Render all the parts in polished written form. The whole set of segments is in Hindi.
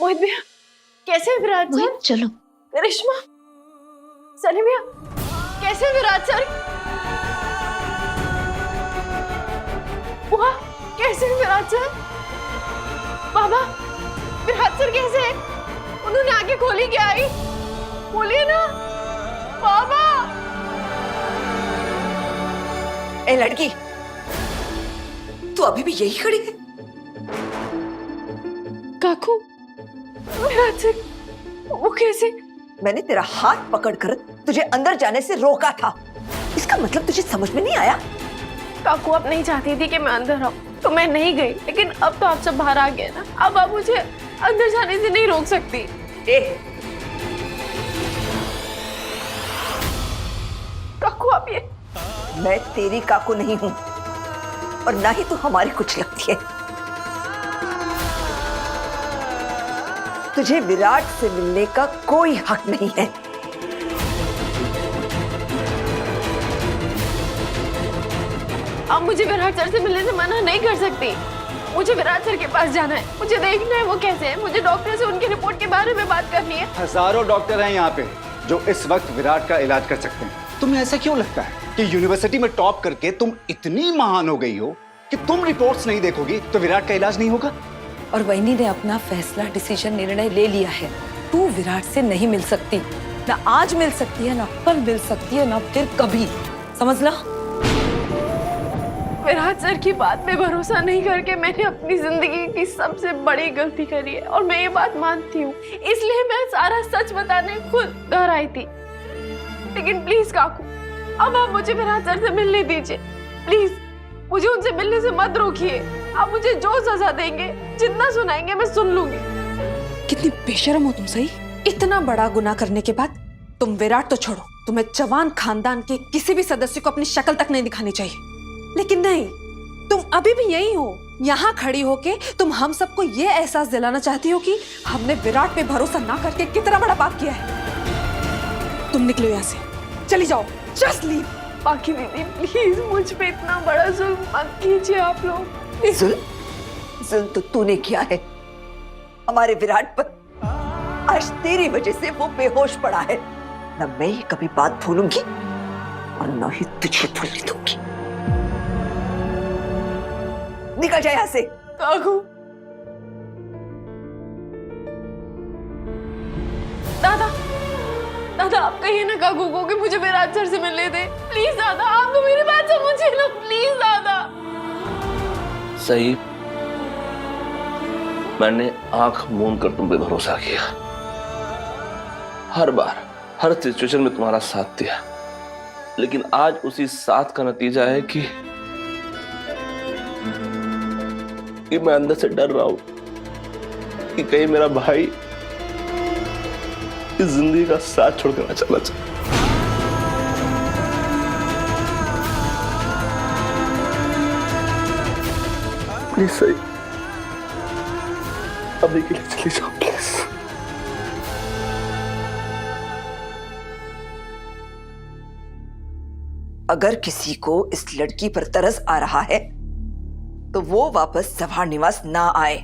मोहित भैया कैसे है विराट सर? मोहित चलो। करिश्मा, सनी भैया कैसे है विराट सर? बुआ कैसे है विराट सर? बाबा विराट सर कैसे है? उन्होंने आंखें खोली क्या? आई बोलिए ना बाबा। ए लड़की, तू अभी भी यही खड़ी है? काकू विराट सर वो कैसे? मैंने तेरा हाथ पकड़कर तुझे अंदर जाने से रोका था। इसका मतलब तुझे समझ में नहीं आया? काकू आप नहीं चाहती थी कि मैं अंदर आऊं तो मैं नहीं गई, लेकिन अब तो आप सब बाहर आ गए ना, अब आप मुझे अंदर जाने से नहीं रोक सकती। ए, काकू आप ये मैं तेरी काकू नहीं हूं और ना ही तू हमारी कुछ लगती है। तुझे विराट से मिलने का कोई हक नहीं है। आप मुझे विराट सर से मिलने से मना नहीं कर सकती। मुझे विराट सर के पास जाना है, मुझे देखना है वो कैसे है, मुझे डॉक्टर से उनकी रिपोर्ट के बारे में बात करनी है। हजारों डॉक्टर हैं यहाँ पे जो इस वक्त विराट का इलाज कर सकते हैं। तुम्हें ऐसा क्यों लगता है कि यूनिवर्सिटी में टॉप करके तुम इतनी महान हो गई हो कि तुम रिपोर्ट्स नहीं देखोगी तो विराट का इलाज नहीं होगा? और वैनी ने अपना फैसला, डिसीजन, निर्णय ले लिया है। तू विराट से नहीं मिल सकती, ना आज मिल सकती है, ना कल मिल सकती है, ना फिर कभी। समझ ला? विराट सर की बात पे भरोसा नहीं करके मैंने अपनी जिंदगी की सबसे बड़ी गलती करी है और मैं ये बात मानती हूँ, इसलिए मैं सारा सच बताने खुद घर आई थी। लेकिन प्लीज काकू, अब आप मुझे विराट सर से मिलने दीजिए प्लीज। मुझे उनसे मिलने से मत रोकिए। आप मुझे जो सजा देंगे, जितना सुनाएंगे मैं सुन लूंगी। कितनी बेशर्म हो तुम सही। इतना बड़ा गुनाह करने के बाद तुम विराट तो छोड़ो, तुम्हें जवान खानदान के किसी भी सदस्य को अपनी शक्ल तक नहीं दिखानी चाहिए। लेकिन नहीं, तुम अभी भी यही हो, यहाँ खड़ी होके तुम हम सबको ये एहसास दिलाना चाहती हो कि हमने विराट पे भरोसा ना करके कितना बड़ा पाप किया है। तुम निकलो यहाँ से, चली जाओ, जस्ट लीव। बाकी दीदी प्लीज मुझ पे इतना बड़ा जुल्म मत कीजिए आप लोग। जुल्म तो तूने किया है हमारे विराट पर। आज तेरी वजह से वो बेहोश पड़ा है। ना मैं ये कभी बात भूलूंगी और ना ही तुझे भूलने दूंगी। निकल जाए यहाँ से। काकू, दादा दादा आप कहिए ना काकू को कि मुझे विराट सर से मिलने दे प्लीज। दादा आप तो मेरी बात समझिए ना प्लीज। दादा सही, मैंने आंख मूंद कर तुम पे भरोसा किया, हर बार हर सिचुएशन में तुम्हारा साथ दिया, लेकिन आज उसी साथ का नतीजा है कि मैं अंदर से डर रहा हूं कि कहीं मेरा भाई इस जिंदगी का साथ छोड़कर ना चला जाए। प्लीज सही, अभी के लिए चली जाओ प्लीज। अगर किसी को इस लड़की पर तरस आ रहा है तो वो वापस जवाहर निवास ना आए।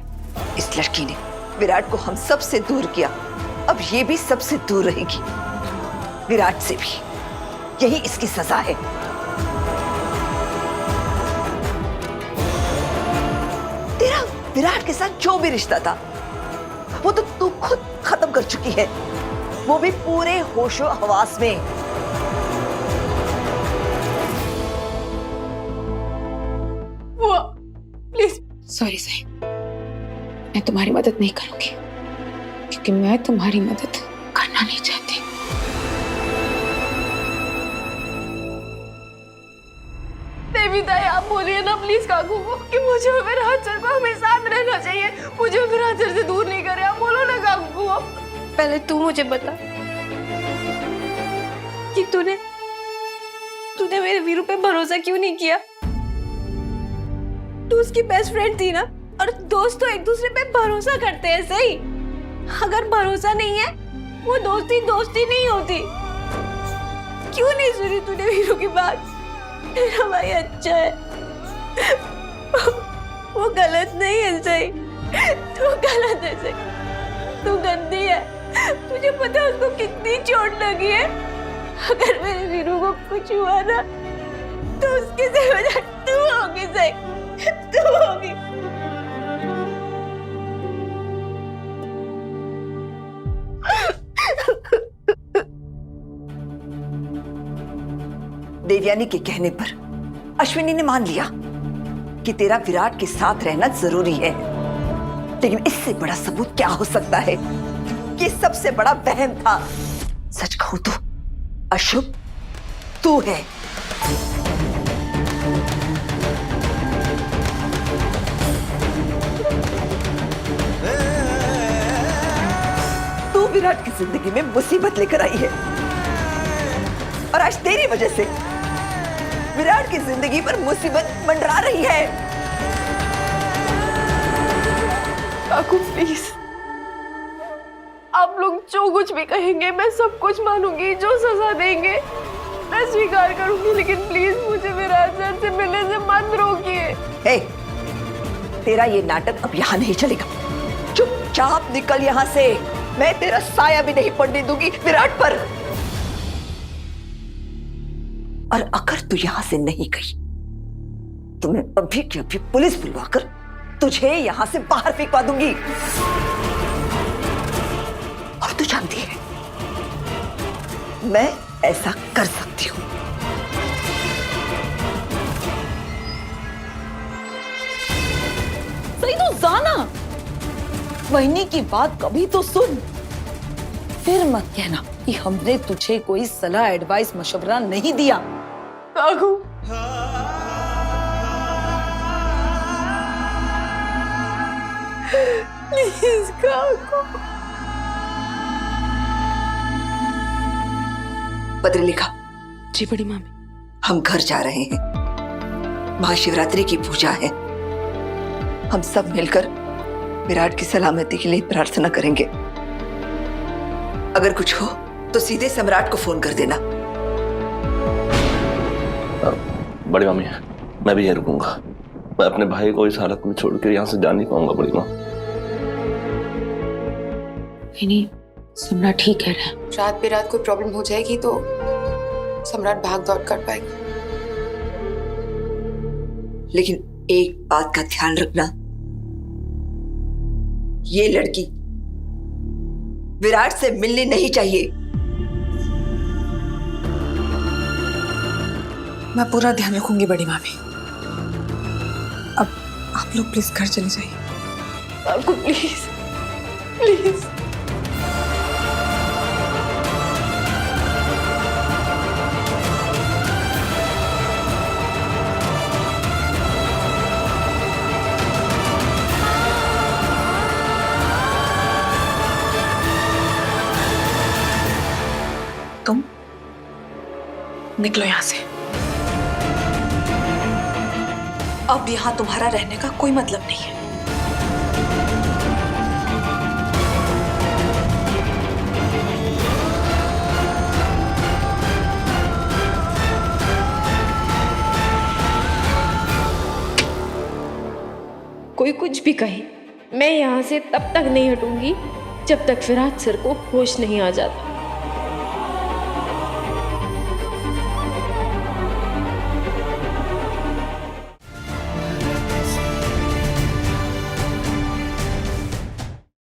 इस लड़की ने विराट को हम सब से दूर किया, अब ये भी सबसे दूर रहेगी, विराट से भी। यही इसकी सजा है। तेरा विराट के साथ जो भी रिश्ता था वो तो तू खुद खत्म कर चुकी है, वो भी पूरे होशो हवास में। वो प्लीज। सॉरी सही, मैं तुम्हारी मदद नहीं करूंगी क्योंकि मैं तुम्हारी मदद करना नहीं चाहती। देवी दाई आप बोलिए ना प्लीज काकू को कि मुझे विराट सर को हमें साथ रहना चाहिए, मुझे विराट सर से दूर नहीं करे। आप बोलो ना काकू को। पहले तू मुझे बता कि तूने मेरे वीरू पे भरोसा क्यों नहीं किया? तू उसकी बेस्ट फ्रेंड थी ना, और दोस्त तो एक दूसरे पे भरोसा करते हैं सही। अगर भरोसा नहीं है वो दोस्ती नहीं होती। क्यों नहीं सुनी तूने वीरू की बात? मेरा भाई अच्छा है, वो गलत नहीं है सही, तू गलत है सही। तू गंदी है, तुझे पता है उसको कितनी चोट लगी है। अगर मेरे वीरू को कुछ हुआ ना तो उसकी जिम्मेदार तू होगी सही, तू होगी। देवयानी के कहने पर अश्विनी ने मान लिया कि तेरा विराट के साथ रहना जरूरी है, लेकिन इससे बड़ा सबूत क्या हो सकता है कि सबसे बड़ा वहम था। सच कहूं तो अशुभ तू है। तू विराट की जिंदगी में मुसीबत लेकर आई है और आज तेरी वजह से विराट की जिंदगी पर मुसीबत मंडरा रही है। काकू प्लीज, आप लोग जो कुछ भी कहेंगे मैं सब कुछ मानूंगी, जो सजा देंगे मैं स्वीकार करूंगी, लेकिन प्लीज मुझे विराट सर से मिलने से मत रोकिए। हे, तेरा ये नाटक अब यहाँ नहीं चलेगा। चुपचाप निकल यहाँ से, मैं तेरा साया भी नहीं पड़ने दूंगी विराट पर। और अगर तू यहां से नहीं गई तो मैं अभी की अभी पुलिस बुलवाकर तुझे यहां से बाहर फेंकवा दूंगी। और तू जानती है मैं ऐसा कर सकती हूं। सही तो जाना, वहीनी की बात कभी तो सुन, फिर मत कहना कि हमने तुझे कोई सलाह एडवाइस मशवरा नहीं दिया। काकू प्लीज काकू। पत्र लिखा। जी बड़ी मामी। हम घर जा रहे हैं, महाशिवरात्रि की पूजा है। हम सब मिलकर विराट की सलामती के लिए प्रार्थना करेंगे। अगर कुछ हो तो सीधे सम्राट को फोन कर देना। बड़ी मामी, मैं भी यहीं रुकूंगा। मैं अपने भाई को इस हालत में छोड़कर यहाँ से जा नहीं पाऊंगा बड़ी माँ। नहीं, सम्राट ठीक कह रहा है। रात बेरात कोई प्रॉब्लम हो जाएगी तो सम्राट भाग दौड़ कर पाएगा। लेकिन एक बात का ध्यान रखना, ये लड़की विराट से मिलनी नहीं चाहिए। मैं पूरा ध्यान रखूंगी बड़ी मामी। अब आप लोग प्लीज घर चले जाइए। काकू प्लीज प्लीज। तुम निकलो यहां से। अब यहां तुम्हारा रहने का कोई मतलब नहीं है। कोई कुछ भी कहे, मैं यहाँ से तब तक नहीं हटूंगी जब तक विराट सर को होश नहीं आ जाता।